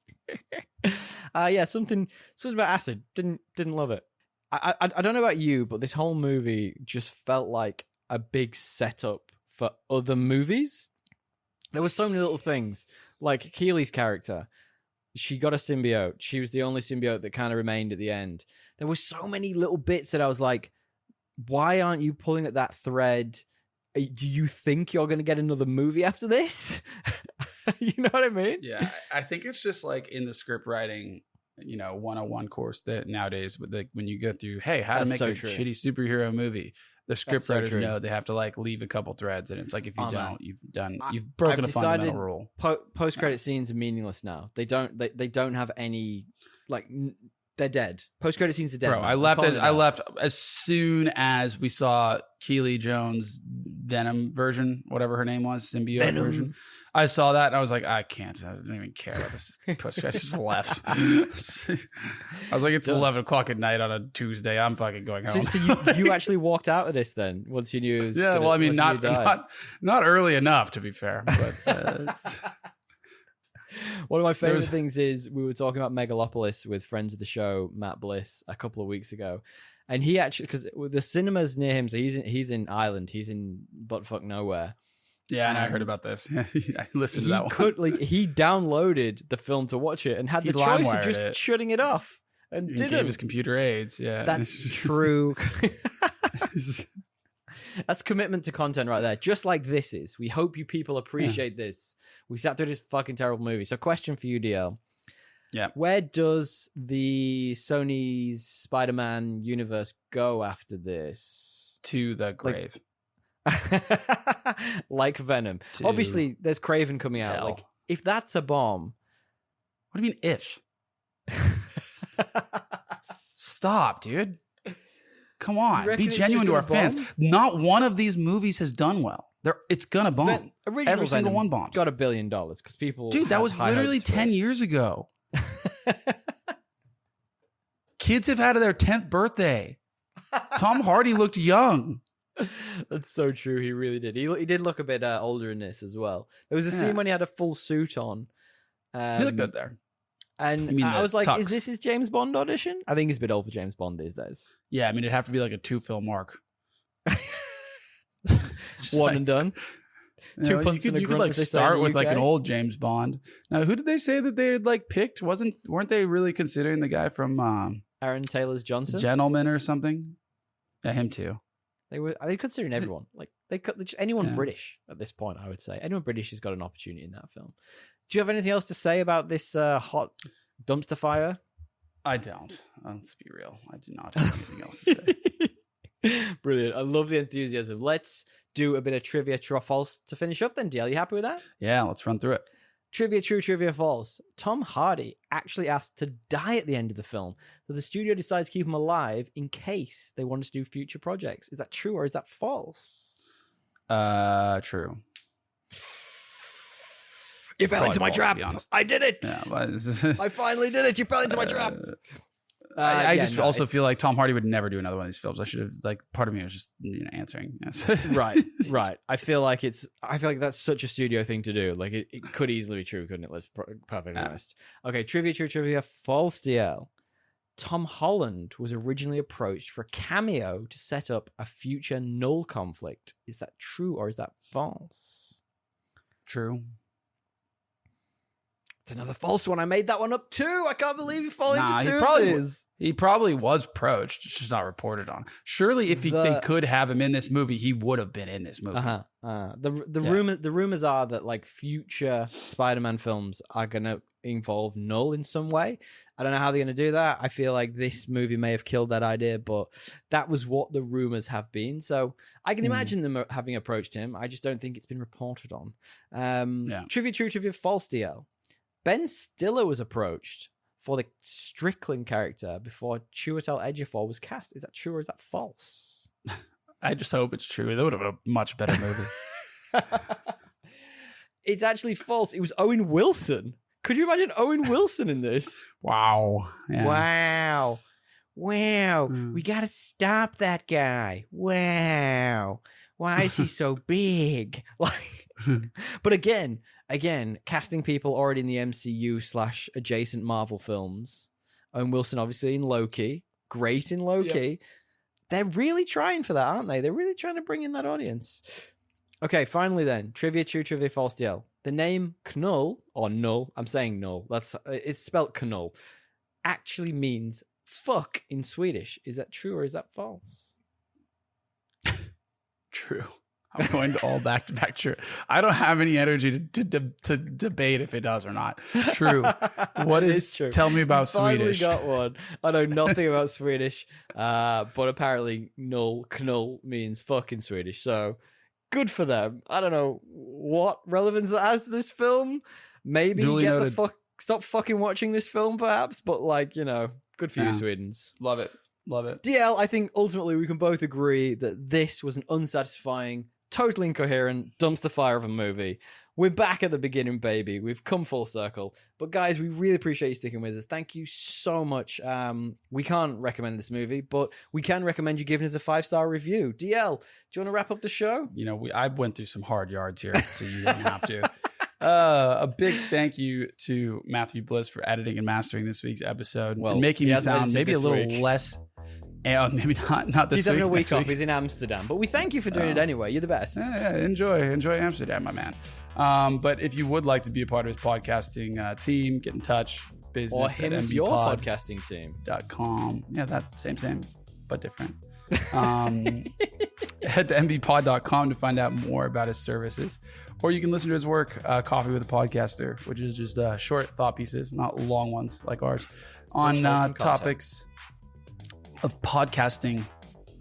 Yeah, something about acid. Didn't love it. I don't know about you, but this whole movie just felt like a big setup for other movies. There were so many little things, like Keely's character. She got a symbiote. She was the only symbiote that kind of remained at the end. There were so many little bits that I was like, why aren't you pulling at that thread? Do you think you're going to get another movie after this? You know what I mean? Yeah, I think it's just like in the script writing, 101 course that nowadays, when you go through, hey, how to make a shitty superhero movie, the script writers know they have to like leave a couple threads, and it's like if you don't, you've broken a fundamental rule. Post credit scenes are meaningless now. They don't have any like. They're dead. Post credit scenes are dead. Bro, I left as soon as we saw Keely Jones' Venom version, whatever her name was, symbiote version. I saw that and I was like, I can't. I didn't even care about this post credit. I just left. I was like, it's 11 o'clock at night on a Tuesday. I'm fucking going home. So you actually walked out of this then once you knew it was well, I mean, not early enough to be fair, but. One of my favorite things is we were talking about Megalopolis with friends of the show, Matt Bliss, a couple of weeks ago. And he actually, because the cinemas near him, so he's in Ireland, he's in buttfuck nowhere. Yeah, and I heard about this. I listened to that one. He downloaded the film to watch it and had the choice of just shutting it off. And he gave his computer AIDS. Yeah, that's true. That's commitment to content right there. Just like this is. We hope you people appreciate this. We sat through this fucking terrible movie. So question for you, DL. Yeah. Where does the Sony's Spider-Man universe go after this? To the grave. Like Venom. Obviously, there's Craven coming out. Hell. Like, if that's a bomb. What do you mean, if? Stop, dude. Come on. Be genuine to our fans. Not one of these movies has done well. It's gonna bomb. Every single one bombs. Got $1 billion because people. Dude, that was literally 10 years ago. Kids have had their 10th birthday. Tom Hardy looked young. That's so true. He really did. He did look a bit older in this as well. There was a scene when he had a full suit on. He looked good there. And I was like, is this his James Bond audition? I think he's a bit old for James Bond these days. Yeah, I mean, it'd have to be like a 2-film arc. One and done. Two punts and a grunt. You could like start with like an old James Bond. Now, who did they say that they had like picked? Weren't they really considering the guy from Aaron Taylor's Johnson, Gentleman or something? Yeah, him too. They considering everyone. Like anyone British at this point. I would say anyone British has got an opportunity in that film. Do you have anything else to say about this hot dumpster fire? I don't. Let's be real. I do not have anything else to say. Brilliant. I love the enthusiasm. Let's do a bit of trivia, true or false to finish up then, DL. You happy with that? Yeah, let's run through it. Trivia, true, trivia, false. Tom Hardy actually asked to die at the end of the film, so the studio decided to keep him alive in case they wanted to do future projects. Is that true or is that false? True. You fell into my trap. I did it. Yeah, I finally did it. You fell into my trap. I also feel like Tom Hardy would never do another one of these films. I should have part of me was just answering. Yes. right. I feel like that's such a studio thing to do. Like it could easily be true, couldn't it? Let's be perfectly honest. Okay, trivia, true, trivia, false, DL. Tom Holland was originally approached for a cameo to set up a future Null conflict. Is that true or is that false? True. It's another false one. I made that one up too. I can't believe you fall into Nah, two he of probably these. he probably was approached. It's just not reported on. Surely, if they could have him in this movie, he would have been in this movie. The rumors are that like future Spider-Man films are gonna involve Null in some way. I don't know how they're gonna do that. I feel like this movie may have killed that idea, but that was what the rumors have been. So I can imagine them having approached him. I just don't think it's been reported on. Trivia, true, trivia, false. DL. Ben Stiller was approached for the Strickland character before Chiwetel Ejiofor was cast. Is that true or is that false? I just hope it's true. That would have been a much better movie. It's actually false. It was Owen Wilson. Could you imagine Owen Wilson in this? Wow. Yeah. Wow. We got to stop that guy. Wow. Why is he so big? Like, but again, casting people already in the MCU / adjacent Marvel films. Owen Wilson, obviously, in Loki. Great in Loki. Yep. They're really trying for that, aren't they? They're really trying to bring in that audience. Okay, finally then. Trivia, true, trivia, false, DL. The name Knull, or Null, I'm saying Null. It's spelled Knull. Actually means fuck in Swedish. Is that true or is that false? True. I'm going to all back-to-back true. I don't have any energy to debate if it does or not. True. What is true? Tell me about Swedish. Got one. I know nothing about Swedish, but apparently knull means fuck in Swedish. So good for them. I don't know what relevance it has to this film. Maybe Duly noted. Stop fucking watching this film, perhaps. But like, you know, good for you, Swedens. Love it. DL, I think ultimately we can both agree that this was an unsatisfying, totally incoherent dumpster fire of a movie. We're back at the beginning, baby. We've come full circle. But guys, we really appreciate you sticking with us. Thank you so much. We can't recommend this movie, but we can recommend you giving us a 5-star review. DL, do you want to wrap up the show? You know, I went through some hard yards here, so you didn't have to. A big thank you to Matthew Bliss for editing and mastering this week's episode and making me sound maybe a little less. Maybe not this week. He's having a week off. He's in Amsterdam. But we thank you for doing it anyway. You're the best. Yeah, enjoy Amsterdam, my man. But if you would like to be a part of his podcasting team, get in touch. Business or him as your podcasting team. .com. Yeah, that same, but different. Head to mbpod.com to find out more about his services. Or you can listen to his work, Coffee with a Podcaster, which is just short thought pieces, not long ones like ours, on topics of podcasting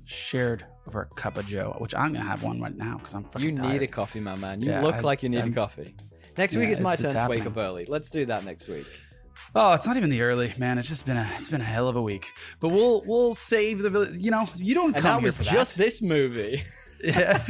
shared over a cup of joe, which I'm going to have one right now because I'm fucking tired. You need a coffee, my man. You look like you need a coffee. Next week is my turn to wake up early. Let's do that next week. Oh, it's not even the early, man. It's just been a hell of a week. But we'll save the, you know, you don't come here for that. And that was just this movie. Yeah.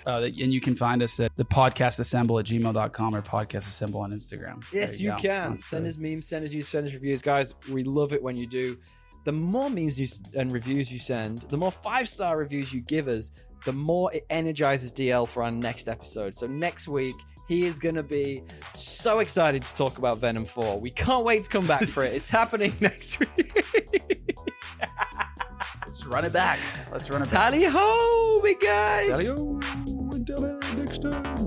And you can find us at thepodcastassemble@gmail.com or podcastassemble on Instagram. Yes, you can. Send us memes, send us news, send us reviews. Guys, we love it when you do. The more memes and reviews you send, the more 5-star reviews you give us, the more it energizes DL for our next episode. So next week, he is going to be so excited to talk about Venom 4. We can't wait to come back for it. It's happening next week. Let's run it back. Tally ho, big guy. Tally ho. Until next time.